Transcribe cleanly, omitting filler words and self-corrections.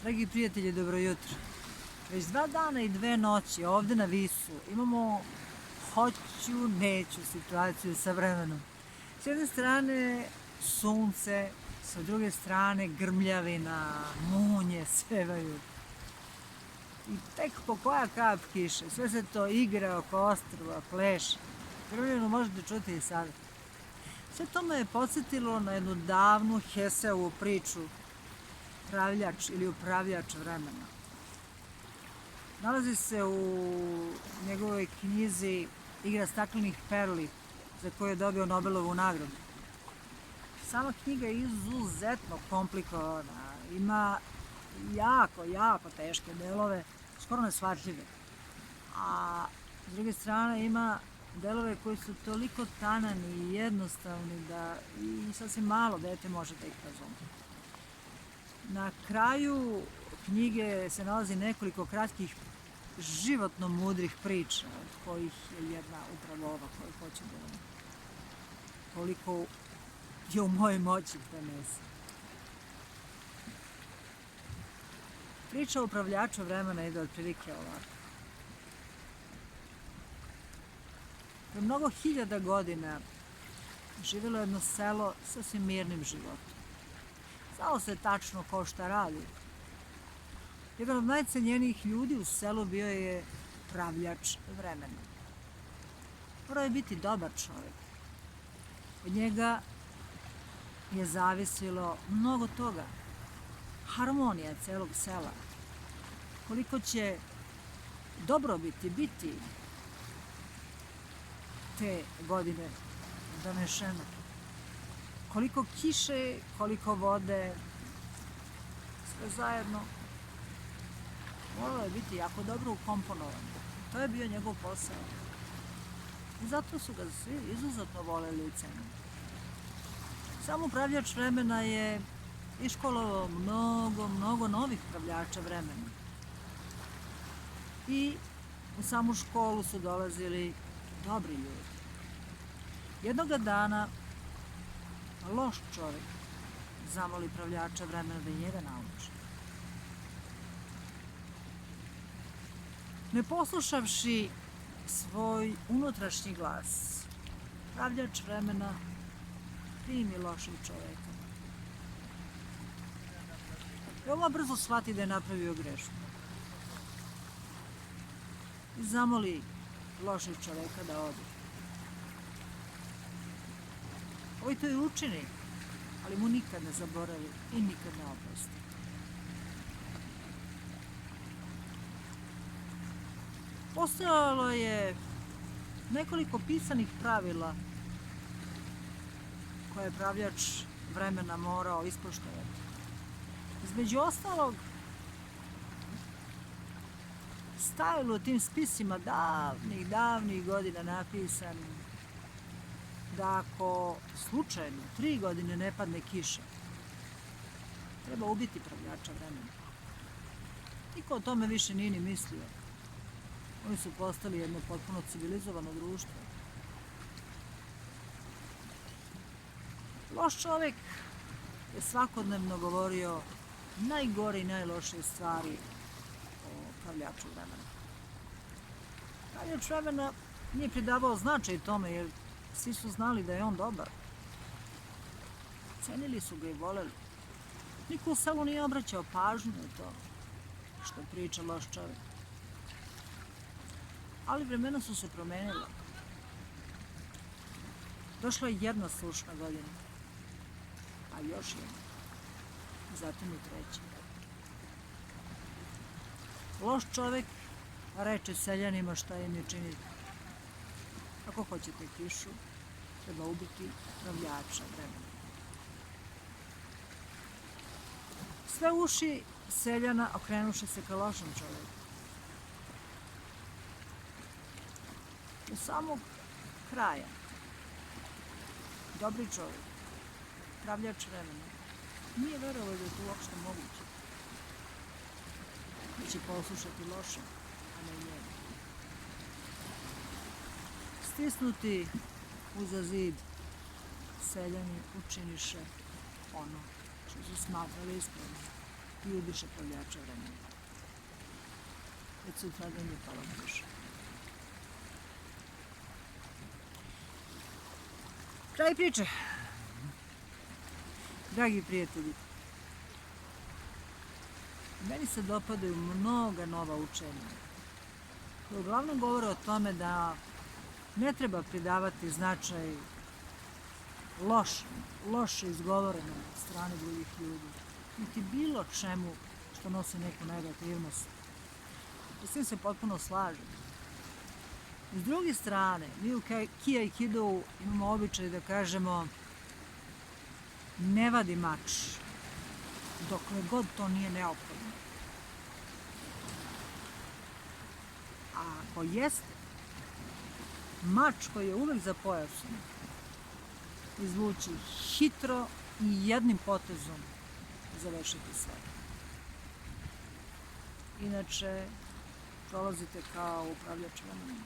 Dragi prijatelji, dobro jutro. Već 2 dana i 2 noći ovde na Visu imamo hoću, neću situaciju sa vremenom. S jedne strane sunce, sa druge strane grmljavina, munje sevaju. I tek po koja kap kiše, sve se to igra oko ostrva, pleše. Grmljavinu možete čuti i sada. Sve to me je podsjetilo na jednu davnu Heseovu priču Upravljač ili upravljač vremena. Nalazi se u njegovoj knjizi Igra staklenih perli, za koju je dobio Nobelovu nagradu. Sama knjiga je izuzetno komplikovana, ima jako teške delove, skoro neshvatljive. A s druge strane ima delove koji su toliko tanani i jednostavni da i sasvim malo dete može da ih razume. Na kraju knjige se nalazi nekoliko kratkih životno mudrih priča, od kojih je jedna upravo ova koju hoću da vam koliko je u mojoj moći prenesem. Priča o upravljaču vremena ide otprilike ovako. Pre mnogo hiljada godina živjelo jedno selo sasvim mirnim životom. Znalo se tačno ko šta radi. Jedan od najcenjenijih ljudi u selu bio je upravljač vremena. Morao je biti dobar čovjek. Od njega je zavisilo mnogo toga. Harmonija celog sela. Koliko će dobrobiti biti te godine donešeno. Koliko kiše, koliko vode, sve zajedno. Moralo je biti jako dobro ukomponovano. To je bio njegov posao. I zato su ga svi izuzetno voleli i cenili. Sam upravljač vremena je iškolovao mnogo novih upravljača vremena. I u samu školu su dolazili dobri ljudi. Jednoga dana loš čovjek zamoli upravljača vremena da i njega nauči. Ne poslušavši svoj unutrašnji glas, upravljač vremena primi lošeg čovjeka. Veoma brzo shvati da je napravio grešku. I zamoli lošeg čovjeka da ode. Ovaj to i učini, ali mu nikad ne zaboravi i nikad ne oprosti. Postojalo je nekoliko pisanih pravila koje je upravljač vremena morao ispoštovati. Između ostalog, stajalo u tim spisima davnih godina napisanim da ako slučajno 3 godine ne padne kiša, treba ubiti upravljača vremena. Niko o tome više nije ni mislio. Oni su postali jedno potpuno civilizovano društvo. Loš čovjek je svakodnevno govorio najgore i najlošije stvari o upravljaču vremena. Upravljač vremena nije pridavao značaj tome jer svi su znali da je on dobar. Cenili su ga i voleli. Niko u selu nije obraćao pažnju na to što priča loš čovjek. Ali vremena su se promenila. Došla je jedna sušna godina, a još jedna, zatim i treća. Loš čovjek reče seljanima šta im je činiti. Ako hoćete kišu, treba ubiti upravljača vremena. Sve uši seljana okrenuše se ka lošem čovjeku. Do samog kraja, dobri čovjek, upravljač vremena, nije verovao da je to uopšte moguće. Da će poslušati loše, a ne njega. Stisnuti uza zid, seljani učiniše ono što su smatrali ispravno. i udiše pravljača vremena. Već su traganje palog duša. Kraj priče. Dragi prijatelji, meni se dopadaju mnoga nova učenja koje uglavnom govore o tome da ne treba pridavati značaj loše izgovorenom od strane drugih ljudi, niti bilo čemu što nosi neku negativnost. S tim se potpuno slažem. S druge strane, mi u Ki Aikidou imamo običaj da kažemo ne vadi mač dokle god to nije neophodno. A ako jeste, mač koji je uvek za pojasom izvući hitro i jednim potezom završiti sve. Inače, prolazite kao upravljač vremenom.